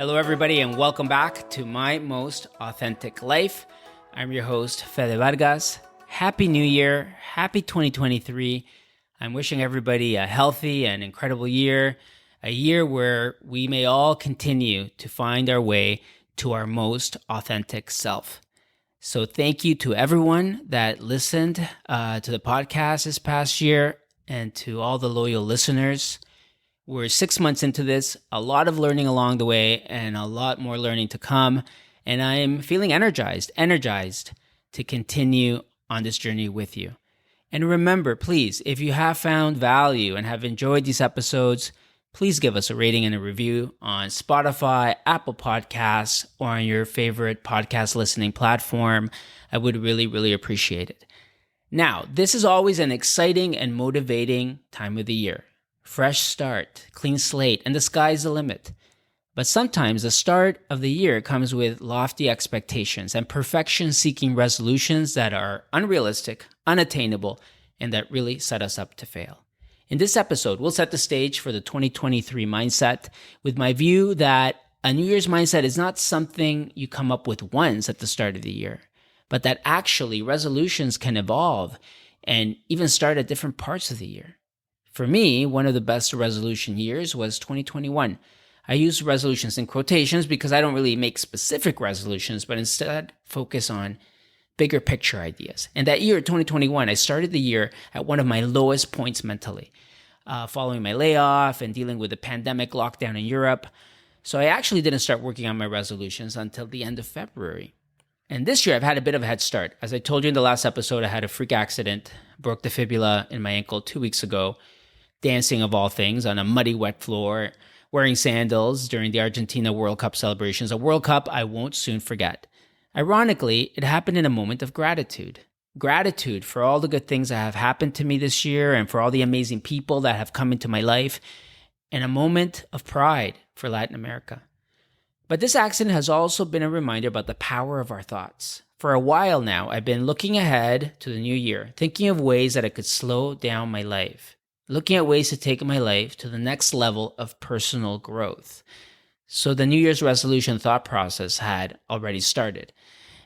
Hello, everybody, and welcome back to My Most Authentic Life. I'm your host, Fede Vargas. Happy New Year. Happy 2023. I'm wishing everybody a healthy and incredible year, a year where we may all continue to find our way to our most authentic self. So thank you to everyone that listened to the podcast this past year and to all the loyal listeners. We're 6 months into this, a lot of learning along the way and a lot more learning to come. And I'm feeling energized to continue on this journey with you. And remember, please, if you have found value and have enjoyed these episodes, please give us a rating and a review on Spotify, Apple Podcasts, or on your favorite podcast listening platform. I would really, really appreciate it. Now, this is always an exciting and motivating time of the year. Fresh start, clean slate, and the sky's the limit. But sometimes the start of the year comes with lofty expectations and perfection-seeking resolutions that are unrealistic, unattainable, and that really set us up to fail. In this episode, we'll set the stage for the 2023 mindset with my view that a New Year's mindset is not something you come up with once at the start of the year, but that actually resolutions can evolve and even start at different parts of the year. For me, one of the best resolution years was 2021. I use resolutions in quotations because I don't really make specific resolutions, but instead focus on bigger picture ideas. And that year, 2021, I started the year at one of my lowest points mentally, following my layoff and dealing with the pandemic lockdown in Europe. So I actually didn't start working on my resolutions until the end of February. And this year, I've had a bit of a head start. As I told you in the last episode, I had a freak accident, broke the fibula in my ankle 2 weeks ago, dancing of all things on a muddy, wet floor, wearing sandals during the Argentina World Cup celebrations, a World Cup I won't soon forget. Ironically, it happened in a moment of gratitude. Gratitude for all the good things that have happened to me this year and for all the amazing people that have come into my life, and a moment of pride for Latin America. But this accident has also been a reminder about the power of our thoughts. For a while now, I've been looking ahead to the new year, thinking of ways that I could slow down my life, looking at ways to take my life to the next level of personal growth. So the New Year's resolution thought process had already started.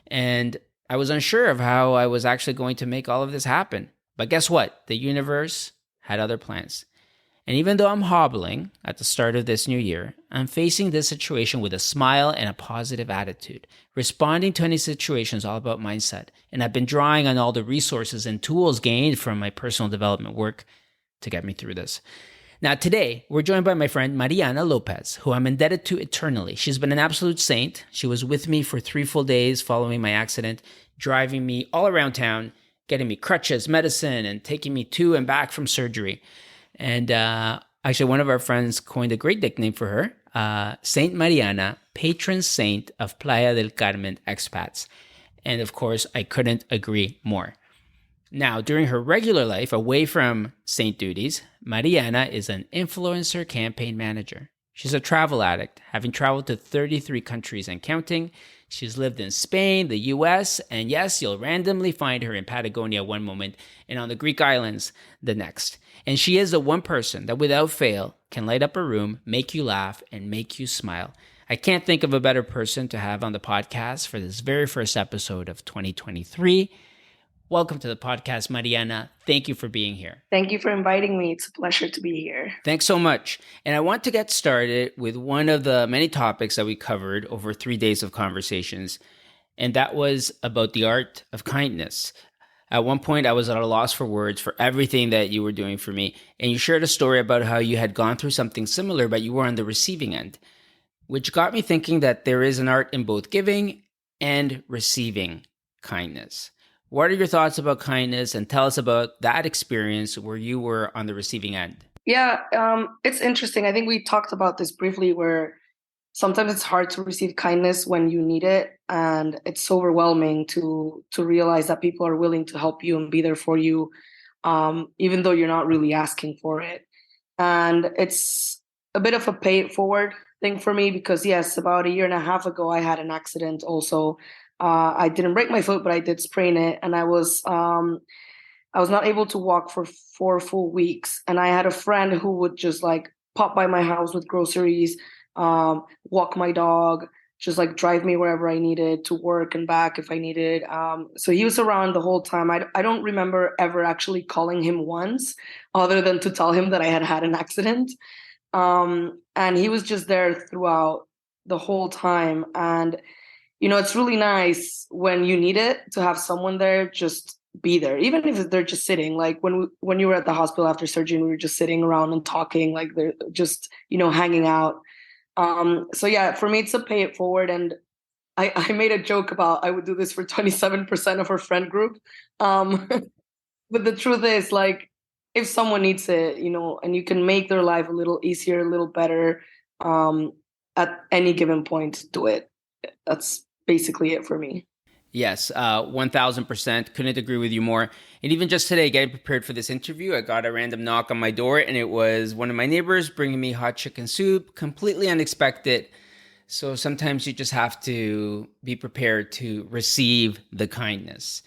And I was unsure of how I was actually going to make all of this happen. But guess what? The universe had other plans. And even though I'm hobbling at the start of this new year, I'm facing this situation with a smile and a positive attitude. Responding to any situation is all about mindset. And I've been drawing on all the resources and tools gained from my personal development work to get me through this. Now, today, we're joined by my friend Mariana Lopez, who I'm indebted to eternally. She's been an absolute saint. She was with me for 3 full days following my accident, driving me all around town, getting me crutches, medicine, and taking me to and back from surgery. And actually, one of our friends coined a great nickname for her, Saint Mariana, patron saint of Playa del Carmen expats. And of course, I couldn't agree more. Now, during her regular life, away from saint duties, Mariana is an influencer campaign manager. She's a travel addict, having traveled to 33 countries and counting. She's lived in Spain, the US, and yes, you'll randomly find her in Patagonia one moment and on the Greek islands the next. And she is the one person that without fail can light up a room, make you laugh, and make you smile. I can't think of a better person to have on the podcast for this very first episode of 2023. Welcome to the podcast, Mariana. Thank you for being here. Thank you for inviting me. It's a pleasure to be here. Thanks so much. And I want to get started with one of the many topics that we covered over 3 days of conversations, and that was about the art of kindness. At one point, I was at a loss for words for everything that you were doing for me, and you shared a story about how you had gone through something similar, but you were on the receiving end, which got me thinking that there is an art in both giving and receiving kindness. What are your thoughts about kindness, and tell us about that experience where you were on the receiving end? Yeah, it's interesting. I think we talked about this briefly where sometimes it's hard to receive kindness when you need it. And it's overwhelming to realize that people are willing to help you and be there for you, even though you're not really asking for it. And it's a bit of a pay it forward thing for me because, yes, about a year and a half ago, I had an accident also. I didn't break my foot, but I did sprain it. And I was not able to walk for 4 full weeks. And I had a friend who would just like pop by my house with groceries, walk my dog, just like drive me wherever I needed to work and back if I needed. So he was around the whole time. I don't remember ever actually calling him once, other than to tell him that I had had an accident. And he was just there throughout the whole time. And it's really nice when you need it to have someone there just be there, even if they're just sitting. Like when you were at the hospital after surgery, we were just sitting around and talking, like they're just hanging out. So yeah, for me, it's a pay it forward. And I made a joke about I would do this for 27% of our friend group. Um, but the truth is, like, if someone needs it, and you can make their life a little easier, a little better, um, at any given point, do it. That's basically it for me. Yes, 1000%. Couldn't agree with you more. And even just today, getting prepared for this interview, I got a random knock on my door, and it was one of my neighbors bringing me hot chicken soup, completely unexpected. So sometimes you just have to be prepared to receive the kindness.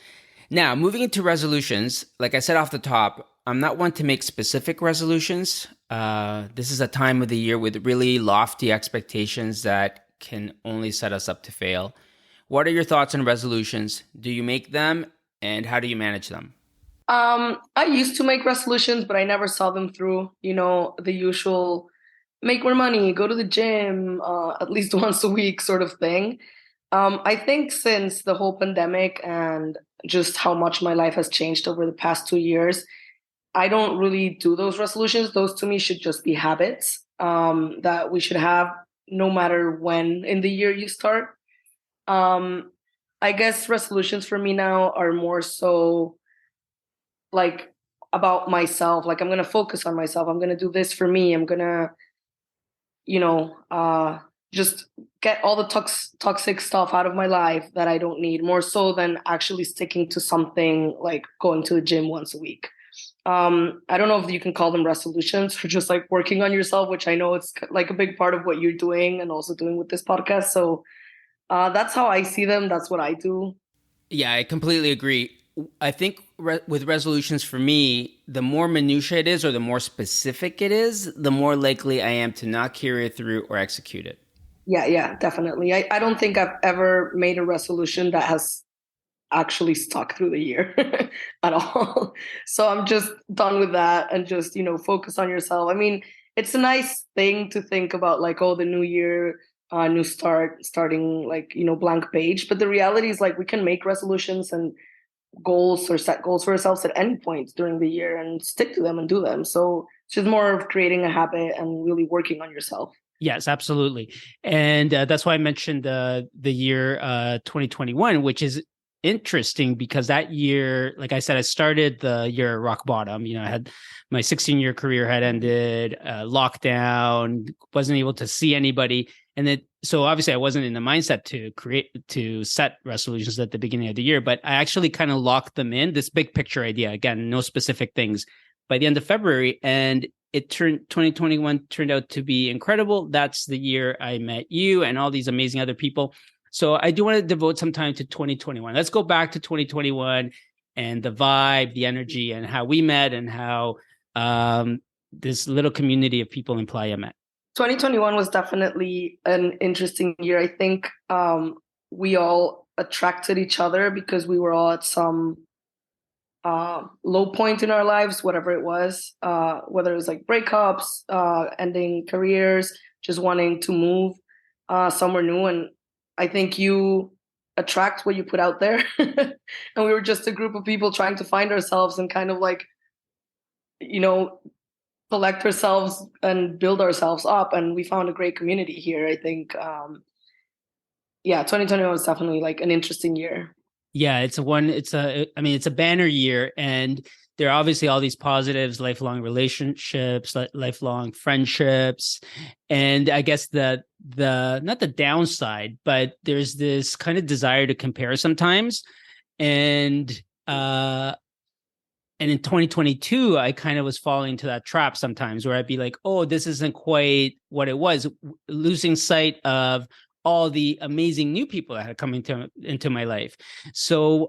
Now, moving into resolutions, like I said off the top, I'm not one to make specific resolutions. This is a time of the year with really lofty expectations that can only set us up to fail. What are your thoughts on resolutions? Do you make them, and how do you manage them? I used to make resolutions, but I never saw them through. The usual make more money, go to the gym, at least once a week sort of thing. I think since the whole pandemic and just how much my life has changed over the past 2 years, I don't really do those resolutions. Those to me should just be habits, that we should have no matter when in the year you start. Um, I guess resolutions for me now are more so like about myself. Like, I'm going to focus on myself. I'm going to do this for me. I'm going to, you know, uh, just get all the toxic stuff out of my life that I don't need, more so than actually sticking to something like going to the gym once a week. I don't know if you can call them resolutions or just like working on yourself, which I know it's like a big part of what you're doing and also doing with this podcast. So that's how I see them. That's what I do. Yeah, I completely agree. I think with resolutions for me, the more minutia it is or the more specific it is, the more likely I am to not carry it through or execute it. Yeah, yeah, definitely. I don't think I've ever made a resolution that has actually stuck through the year at all. So I'm just done with that and just, focus on yourself. I mean, it's a nice thing to think about, like, oh, the new year, new start, starting like, blank page. But the reality is, like, we can make resolutions and goals or set goals for ourselves at any point during the year and stick to them and do them. So it's just more of creating a habit and really working on yourself. Yes, absolutely. And that's why I mentioned the year 2021, which is interesting because that year, like I said, I started the year rock bottom. I had my 16-year career had ended, lockdown, wasn't able to see anybody. And then, so obviously I wasn't in the mindset to set resolutions at the beginning of the year, but I actually kind of locked them in, this big picture idea. Again, no specific things, by the end of February. And 2021 turned out to be incredible. That's the year I met you and all these amazing other people. So I do want to devote some time to 2021. Let's go back to 2021 and the vibe, the energy, and how we met and how this little community of people in Playa met. 2021 was definitely an interesting year. I think we all attracted each other because we were all at some low point in our lives, whatever it was, whether it was like breakups, ending careers, just wanting to move somewhere new. And I think you attract what you put out there. And we were just a group of people trying to find ourselves and kind of like, collect ourselves and build ourselves up. And we found a great community here. I think, 2021 was definitely like an interesting year. Yeah, it's a banner year, and there are obviously all these positives, lifelong relationships, lifelong friendships. And I guess the not the downside, but there's this kind of desire to compare sometimes. And in 2022, I kind of was falling into that trap sometimes where I'd be like, oh, this isn't quite what it was, losing sight of all the amazing new people that had come into my life. So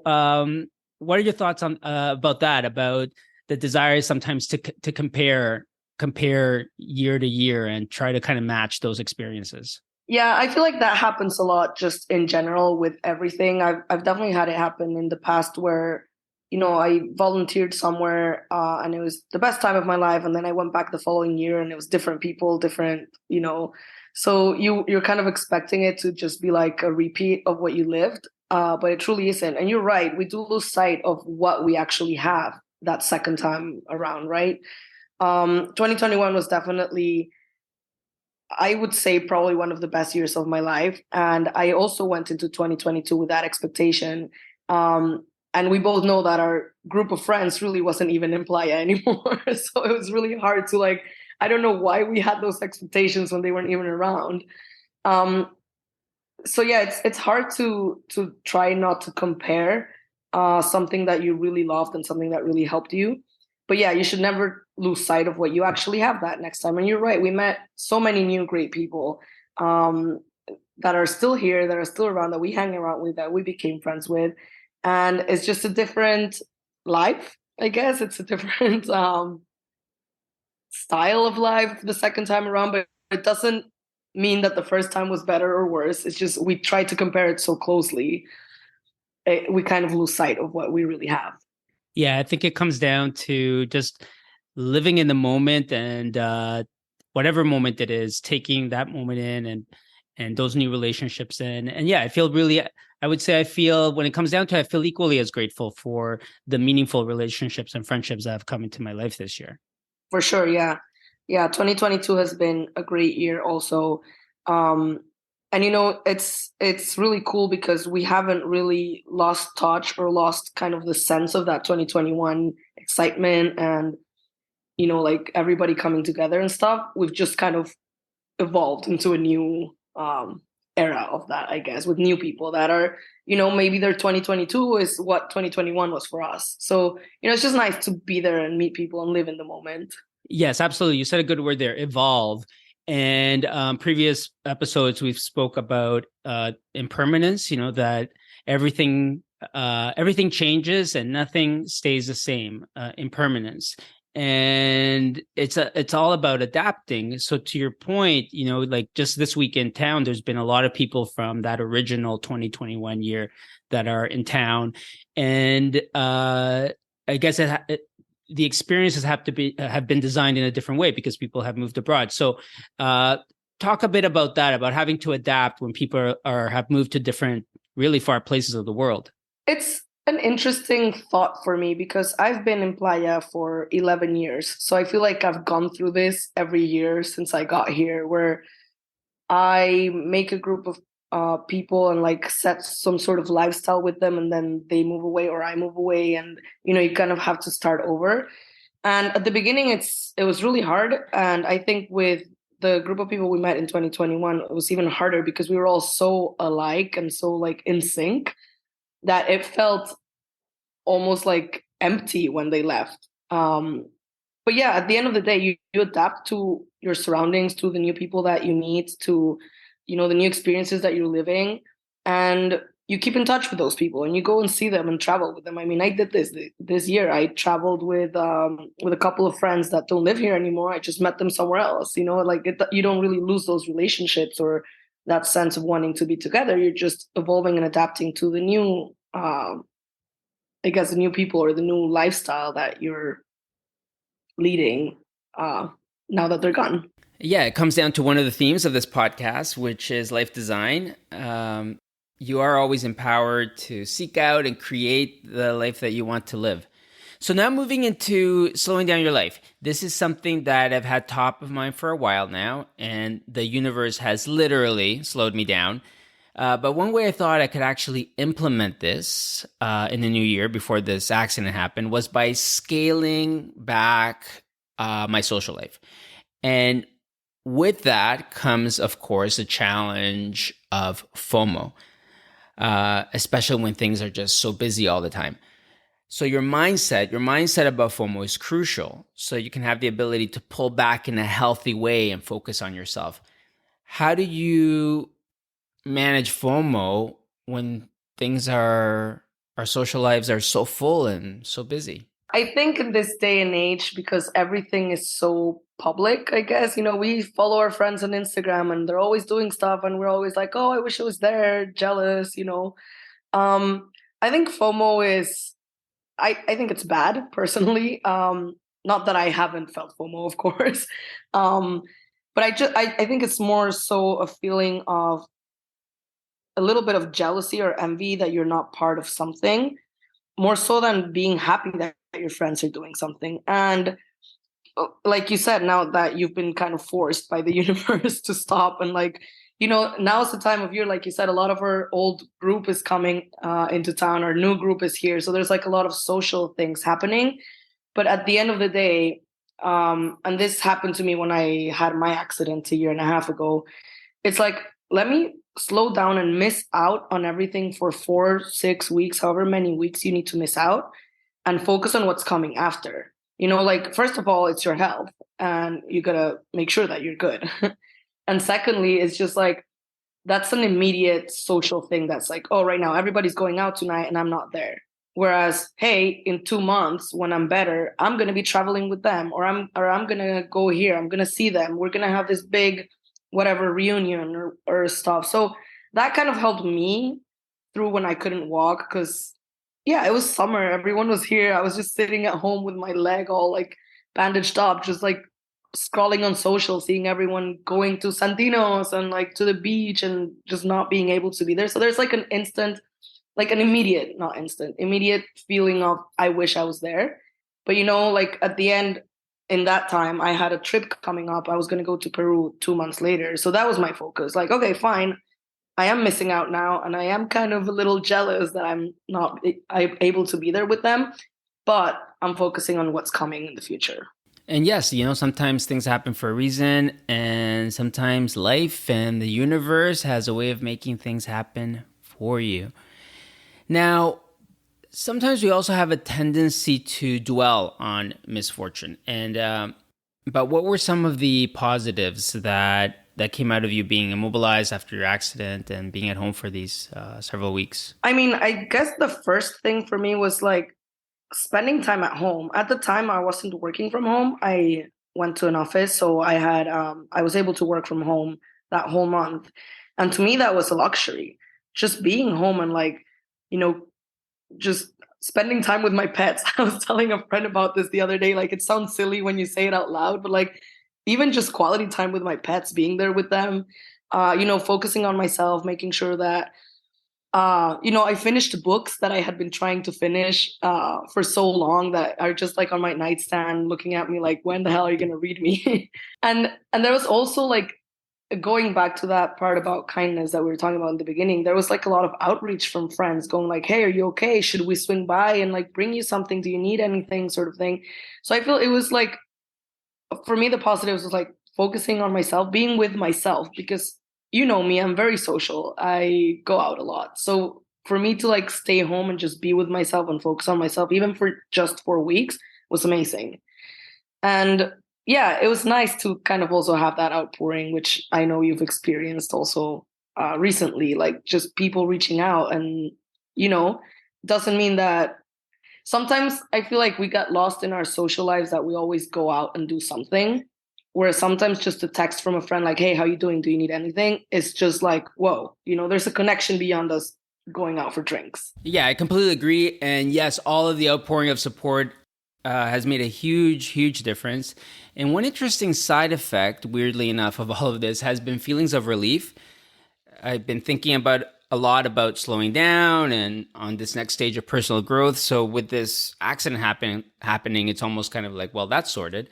what are your thoughts on about that, about the desire sometimes to compare compare year to year and try to kind of match those experiences. Yeah, I feel like that happens a lot just in general with everything. I've definitely had it happen in the past where, I volunteered somewhere and it was the best time of my life, and then I went back the following year and it was different people, different. So you're kind of expecting it to just be like a repeat of what you lived, but it truly isn't. And you're right, we do lose sight of what we actually have that second time around, right? 2021 was definitely, I would say, probably one of the best years of my life. And I also went into 2022 with that expectation. And we both know that our group of friends really wasn't even in Playa anymore. So it was really hard to like, I don't know why we had those expectations when they weren't even around. Um, so yeah, it's hard to try not to compare something that you really loved and something that really helped you. But yeah, you should never lose sight of what you actually have that next time. And you're right, we met so many new great people um, that are still here, that are still around, that we hang around with, that we became friends with. And it's just a different life, I guess. It's a different style of life the second time around, but it doesn't mean that the first time was better or worse. It's just we try to compare it so closely, we kind of lose sight of what we really have. Yeah, I think it comes down to just living in the moment and whatever moment it is, taking that moment in and those new relationships in. And yeah, I would say I feel when it comes down to it, I feel equally as grateful for the meaningful relationships and friendships that have come into my life this year. For sure, yeah. Yeah, 2022 has been a great year also. Um, and it's really cool because we haven't really lost touch or lost kind of the sense of that 2021 excitement and like everybody coming together and stuff. We've just kind of evolved into a new era of that, I guess, with new people that are, maybe their 2022 is what 2021 was for us. So, it's just nice to be there and meet people and live in the moment. Yes, absolutely. You said a good word there, evolve. And previous episodes, we've spoke about impermanence, that everything everything changes and nothing stays the same, impermanence. And it's all about adapting. So to your point, like just this week in town, there's been a lot of people from that original 2021 year that are in town. And I guess the experiences have been designed in a different way because people have moved abroad. So talk a bit about that, about having to adapt when people have moved to different, really far places of the world. It's an interesting thought for me because I've been in Playa for 11 years. So I feel like I've gone through this every year since I got here, where I make a group of people and like set some sort of lifestyle with them, and then they move away or I move away, and you kind of have to start over. And at the beginning, it was really hard, and I think with the group of people we met in 2021, it was even harder because we were all so alike and so like in sync that it felt almost like empty when they left. But yeah, at the end of the day, you adapt to your surroundings, to the new people that you meet, to the new experiences that you're living, and you keep in touch with those people and you go and see them and travel with them. I mean, I did this year. I traveled with a couple of friends that don't live here anymore. I just met them somewhere else. Like you don't really lose those relationships or that sense of wanting to be together. You're just evolving and adapting to the new, I guess, the new people or the new lifestyle that you're leading now that they're gone. Yeah, it comes down to one of the themes of this podcast, which is life design. You are always empowered to seek out and create the life that you want to live. So now moving into slowing down your life. This is something that I've had top of mind for a while now, and the universe has literally slowed me down. But one way I thought I could actually implement this in the new year before this accident happened was by scaling back my social life. And with that comes, of course, a challenge of FOMO, especially when things are just so busy all the time. So your mindset about FOMO is crucial so you can have the ability to pull back in a healthy way and focus on yourself. How do you manage FOMO when our social lives are so full and so busy? I think in this day and age, because everything is so public, I guess. We follow our friends on Instagram and they're always doing stuff and we're always like, oh, I wish I was there, jealous. I think FOMO is, I think it's bad personally. Not that I haven't felt FOMO, of course. But I think it's more so a feeling of a little bit of jealousy or envy that you're not part of something, more so than being happy that your friends are doing something. And like you said, now that you've been kind of forced by the universe to stop, and now's the time of year, like you said, a lot of our old group is coming into town, our new group is here, so there's like a lot of social things happening. But at the end of the day, and this happened to me when I had my accident a year and a half ago, it's like, let me slow down and miss out on everything for 4 6 weeks, however many weeks you need to miss out, and focus on what's coming after. Like, first of all, it's your health and you gotta make sure that you're good. And secondly, it's just like, that's an immediate social thing that's like, oh, right now everybody's going out tonight and I'm not there. Whereas, hey, in 2 months when I'm better, I'm gonna be traveling with them, or I'm gonna go here, I'm gonna see them. We're gonna have this big whatever reunion or stuff. So that kind of helped me through when I couldn't walk, because yeah, it was summer. Everyone was here. I was just sitting at home with my leg all like bandaged up, just like scrolling on social, seeing everyone going to Santino's and like to the beach and just not being able to be there. So there's like an instant, like an immediate, not instant, immediate feeling of I wish I was there. But like at the end, in that time, I had a trip coming up. I was going to go to Peru 2 months later. So that was my focus. Like, okay, fine. I am missing out now, and I am kind of a little jealous that I'm not able to be there with them, but I'm focusing on what's coming in the future. And yes, sometimes things happen for a reason, and sometimes life and the universe has a way of making things happen for you. Now, sometimes we also have a tendency to dwell on misfortune. And but what were some of the positives that came out of you being immobilized after your accident and being at home for these several weeks? I mean, I guess the first thing for me was like spending time at home. At the time, I wasn't working from home. I went to an office, so I was able to work from home that whole month. And to me, that was a luxury. Just being home and like, just spending time with my pets. I was telling a friend about this the other day. Like, it sounds silly when you say it out loud, but like, even just quality time with my pets, being there with them, focusing on myself, making sure that, I finished books that I had been trying to finish for so long, that are just like on my nightstand looking at me like, when the hell are you going to read me? and there was also like, going back to that part about kindness that we were talking about in the beginning, there was like a lot of outreach from friends going like, hey, are you okay? Should we swing by and like bring you something? Do you need anything, sort of thing? So I feel it was like, for me, the positives was like focusing on myself, being with myself, because me, I'm very social. I go out a lot. So for me to like stay home and just be with myself and focus on myself, even for just 4 weeks, was amazing. And yeah, it was nice to kind of also have that outpouring, which I know you've experienced also recently, like just people reaching out. And, doesn't mean that sometimes I feel like we got lost in our social lives, that we always go out and do something. Whereas sometimes just a text from a friend like, hey, how you doing? Do you need anything? It's just like, whoa, there's a connection beyond us going out for drinks. Yeah, I completely agree. And yes, all of the outpouring of support has made a huge, huge difference. And one interesting side effect, weirdly enough, of all of this has been feelings of relief. I've been thinking a lot about slowing down and on this next stage of personal growth. So with this accident happening, it's almost kind of like, well, that's sorted.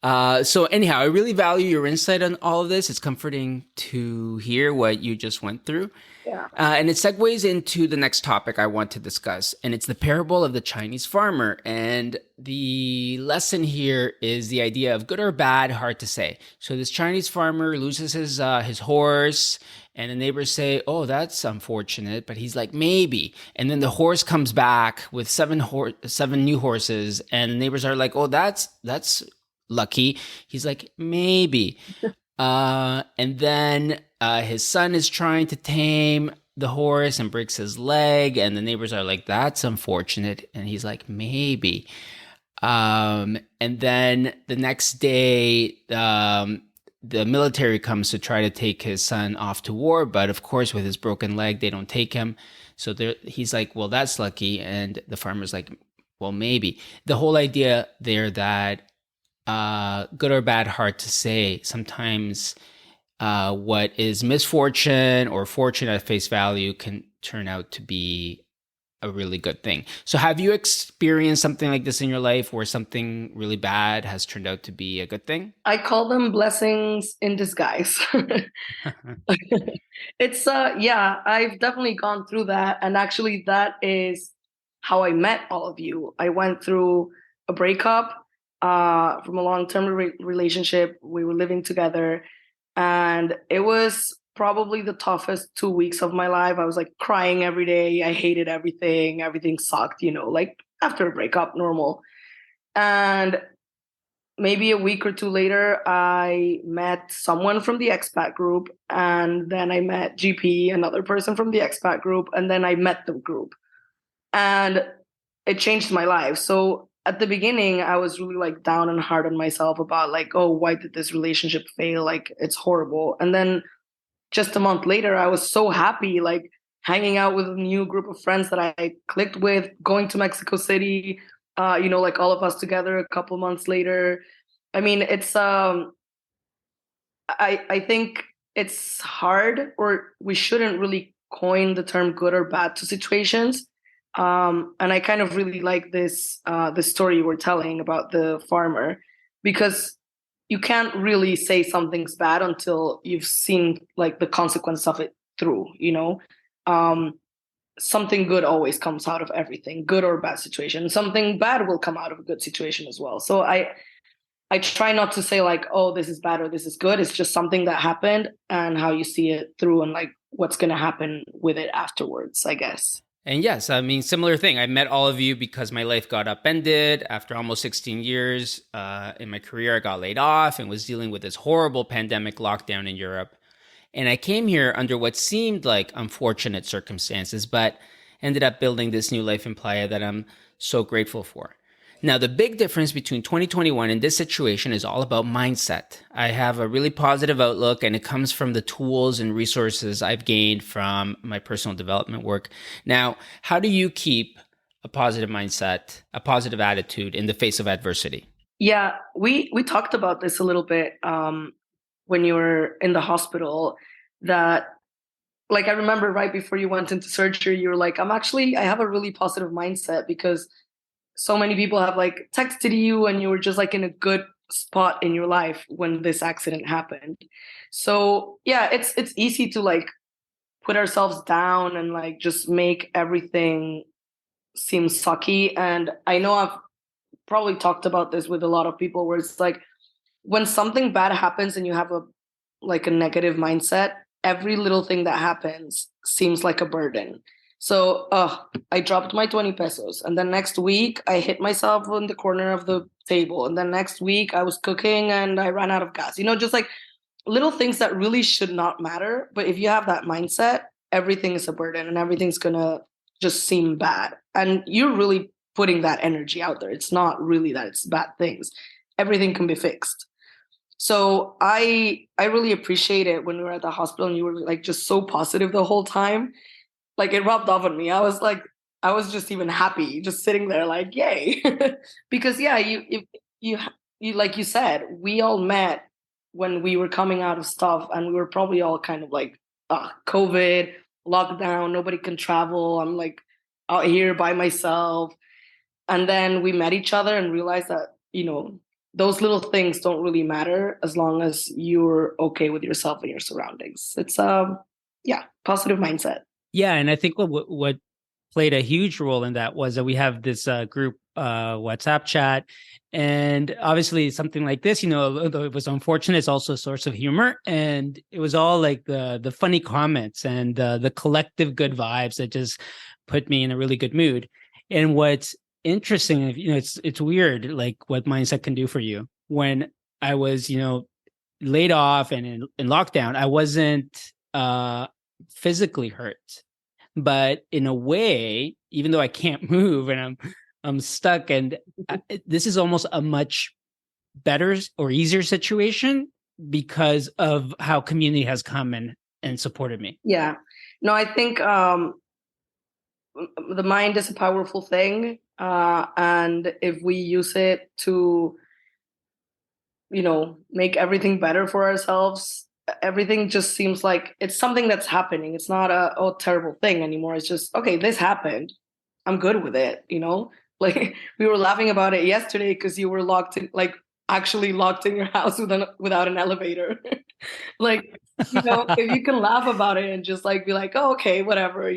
So anyhow, I really value your insight on all of this. It's comforting to hear what you just went through. Yeah. And it segues into the next topic I want to discuss, and it's the parable of the Chinese farmer. And the lesson here is the idea of good or bad, hard to say. So this Chinese farmer loses his horse, and the neighbors say, oh, that's unfortunate. But he's like, maybe. And then the horse comes back with seven new horses, and the neighbors are like, oh, that's lucky. He's like, maybe. And then his son is trying to tame the horse and breaks his leg, and the neighbors are like, that's unfortunate. And he's like, maybe. And then the next day, the military comes to try to take his son off to war. But of course, with his broken leg, they don't take him. So he's like, well, that's lucky. And the farmer's like, well, maybe. The whole idea there that good or bad, hard to say. Sometimes what is misfortune or fortune at face value can turn out to be a really good thing. So have you experienced something like this in your life where something really bad has turned out to be a good thing? I call them blessings in disguise. It's yeah, I've definitely gone through that, and actually that is how I met all of you. I went through a breakup from a long-term relationship. We were living together, and it was probably the toughest 2 weeks of my life. I was like crying every day. I hated everything. Everything sucked, like after a breakup, normal. And maybe a week or two later, I met someone from the expat group, and then I met GP, another person from the expat group, and then I met the group, and it changed my life. So at the beginning, I was really like down and hard on myself about like, oh, why did this relationship fail? Like it's horrible. And then just a month later, I was so happy, like hanging out with a new group of friends that I clicked with, going to Mexico City, like all of us together a couple months later. I mean, it's I think it's hard, or we shouldn't really coin the term good or bad to situations. And I kind of really like this story you were telling about the farmer, because you can't really say something's bad until you've seen like the consequence of it through. Um, Something good always comes out of everything, good or bad situation. Something bad will come out of a good situation as well. So I try not to say like, oh, this is bad or this is good. It's just something that happened and how you see it through, and like what's going to happen with it afterwards, I guess. And yes, I mean, similar thing. I met all of you because my life got upended after almost 16 years. In my career, I got laid off and was dealing with this horrible pandemic lockdown in Europe. And I came here under what seemed like unfortunate circumstances, but ended up building this new life in Playa that I'm so grateful for. Now, the big difference between 2021 and this situation is all about mindset. I have a really positive outlook, and it comes from the tools and resources I've gained from my personal development work. Now, how do you keep a positive mindset, a positive attitude in the face of adversity? Yeah, we talked about this a little bit when you were in the hospital. That, like, I remember right before you went into surgery, you were like, I have a really positive mindset because so many people have like texted you and you were just like in a good spot in your life when this accident happened. So yeah, it's easy to like put ourselves down and like just make everything seem sucky. And I know I've probably talked about this with a lot of people, where it's like when something bad happens and you have a negative mindset, every little thing that happens seems like a burden. So I dropped my 20 pesos. And then next week, I hit myself in the corner of the table. And then next week, I was cooking and I ran out of gas. Just like little things that really should not matter. But if you have that mindset, everything is a burden and everything's going to just seem bad. And you're really putting that energy out there. It's not really that it's bad things. Everything can be fixed. So I really appreciate it when we were at the hospital and you were like just so positive the whole time. Like it rubbed off on me. I was just even happy, just sitting there like, yay. Because yeah, you like you said, we all met when we were coming out of stuff, and we were probably all kind of like, COVID, lockdown, nobody can travel. I'm like out here by myself. And then we met each other and realized that, those little things don't really matter as long as you're okay with yourself and your surroundings. It's yeah, positive mindset. Yeah, and I think what played a huge role in that was that we have this group WhatsApp chat, and obviously something like this, although it was unfortunate, it's also a source of humor, and it was all like the funny comments and the collective good vibes that just put me in a really good mood. And what's interesting, it's weird, like what mindset can do for you. When I was, laid off and in lockdown, I wasn't physically hurt, but in a way, even though I can't move and I'm I'm stuck. And this is almost a much better or easier situation because of how community has come and supported me. Yeah. No, I think the mind is a powerful thing. And if we use it to, make everything better for ourselves, everything just seems like it's something that's happening. It's not a terrible thing anymore. It's just, okay, this happened. I'm good with it, Like we were laughing about it yesterday because you were actually locked in your house without an elevator. Like, if you can laugh about it and just be like, oh, okay, whatever,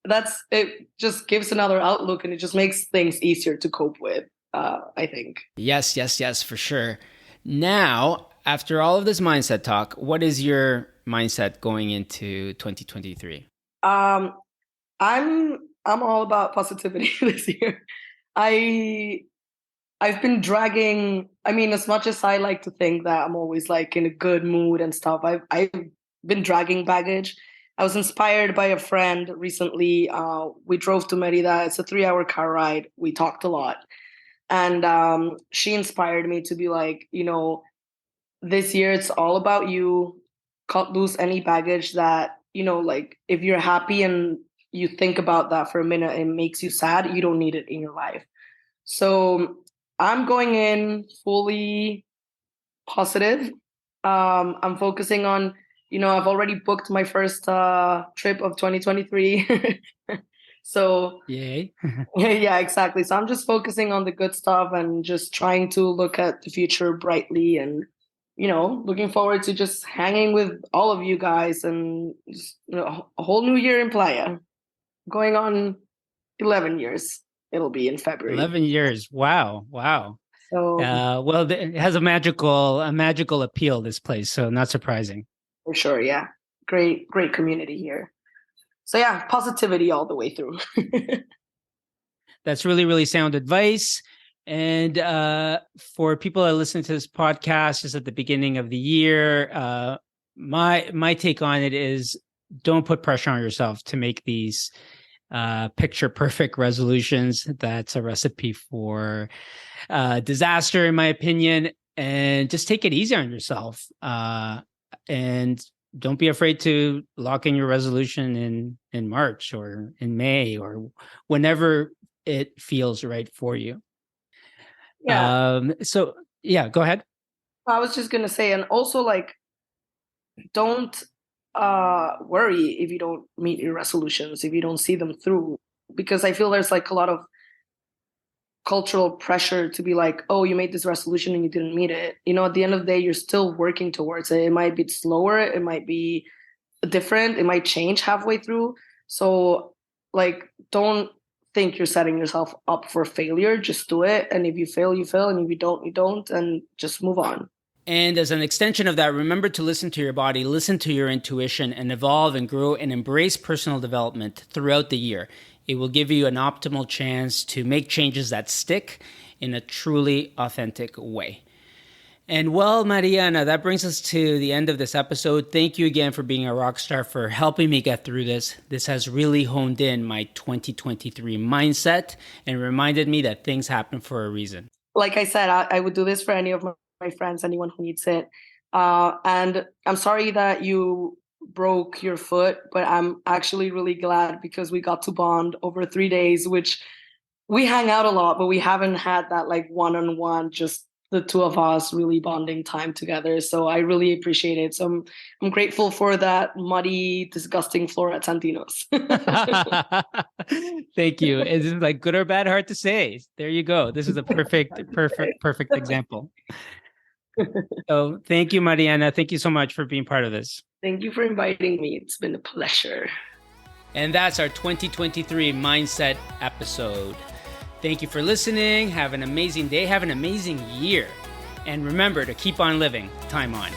that's it. Just gives another outlook and it just makes things easier to cope with. I think. Yes, for sure. Now, after all of this mindset talk, what is your mindset going into 2023? I'm all about positivity this year. I've been dragging. I mean, as much as I like to think that I'm always in a good mood and stuff, I've been dragging baggage. I was inspired by a friend recently. We drove to Merida. It's a 3-hour car ride. We talked a lot. And she inspired me to be like, this year it's all about you. Cut loose any baggage that, if you're happy and you think about that for a minute and it makes you sad, you don't need it in your life. So I'm going in fully positive. I'm focusing on, I've already booked my first trip of 2023. So yay. yeah, exactly. So I'm just focusing on the good stuff and just trying to look at the future brightly and, looking forward to just hanging with all of you guys and just, a whole new year in Playa. Going on 11 years. It'll be in February. 11 years. Wow. So well, it has a magical appeal, this place. So not surprising. for sure. Yeah. Great community here. So yeah, positivity all the way through. That's really, really sound advice. And for people that listen to this podcast just at the beginning of the year, my take on it is don't put pressure on yourself to make these picture perfect resolutions. That's a recipe for disaster, in my opinion. And just take it easy on yourself. And don't be afraid to lock in your resolution in March or in May or whenever it feels right for you. Yeah. So yeah, go ahead. I was just gonna say, and also don't worry if you don't meet your resolutions, if you don't see them through, because I feel there's a lot of cultural pressure to be like, oh, you made this resolution and you didn't meet it. At the end of the day, you're still working towards it. It might be slower, it might be different, it might change halfway through. So don't think you're setting yourself up for failure. Just do it. And if you fail, you fail. And if you don't, you don't. And just move on. And as an extension of that, remember to listen to your body, listen to your intuition, and evolve and grow and embrace personal development throughout the year. It will give you an optimal chance to make changes that stick in a truly authentic way. And well, Mariana, that brings us to the end of this episode. Thank you again for being a rock star, for helping me get through this. This has really honed in my 2023 mindset and reminded me that things happen for a reason. Like I said, I would do this for any of my friends, anyone who needs it. And I'm sorry that you broke your foot, but I'm actually really glad because we got to bond over 3 days, which we hang out a lot, but we haven't had that one-on-one, just the two of us really bonding time together. So I really appreciate it. So I'm grateful for that muddy, disgusting floor at Santino's. Thank you. Is it good or bad? Hard to say. There you go. This is a perfect example. So thank you, Mariana. Thank you so much for being part of this. Thank you for inviting me. It's been a pleasure. And that's our 2023 Mindset episode. Thank you for listening. Have an amazing day. Have an amazing year. And remember to keep on living. Time on.